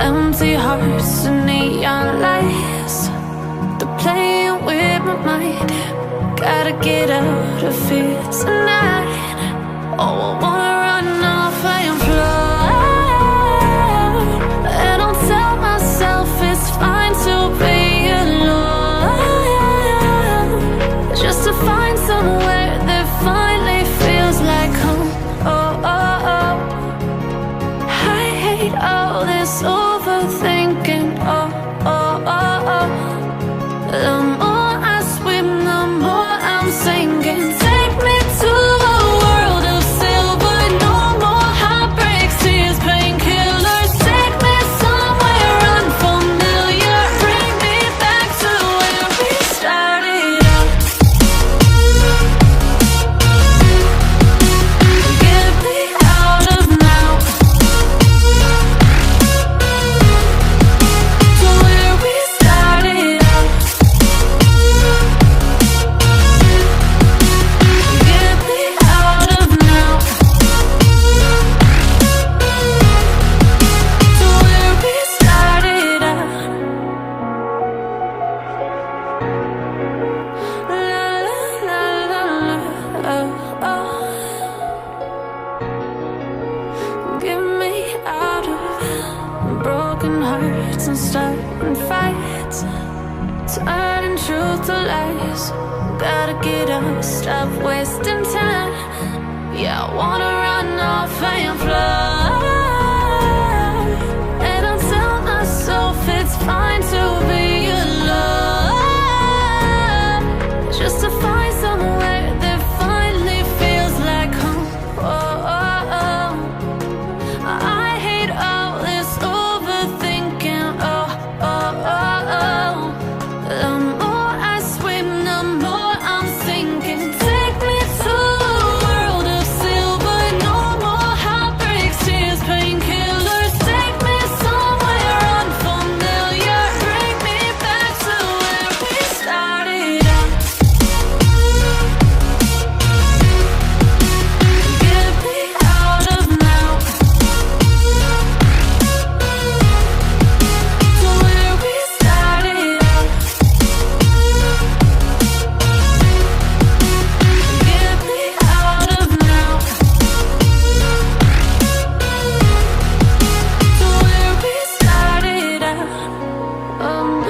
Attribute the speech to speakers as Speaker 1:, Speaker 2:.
Speaker 1: Empty hearts and neon lights, they're playing with my mind. Gotta get out of here tonight. Oh, I wanna run off and fly. And I'll tell myself it's fine to be alone, just to find somewhere that finally feels like home. Oh, oh, oh. I hate all this overthinking. Oh, oh, oh, oh. The more I swim, the more I'm sinking. Take me to a world of silver. No more heartbreaks, tears, painkillers. Take me somewhere unfamiliar. Bring me back to where we started out. Get me out of now, to where we started out. Get me out of now, to where we started out. La la la la la, oh, oh. Get me out of broken hearts and starting fights, turning truth to lies. Gotta get up, stop wasting time. Yeah, I wanna run off and fly. And I'll tell myself it's fine to be alone, just to find somewhere that finally feels like home. Oh, oh, oh. I hate all this overthinking. Oh, oh, oh, oh. The more I swim, the more I'm sinking. Take me to a world of silver. No more heartbreaks, tears, painkillers. Take me somewhere unfamiliar. Bring me back to where we started out. Get me out of now, to where we started out. Get me out of now, to where we started out.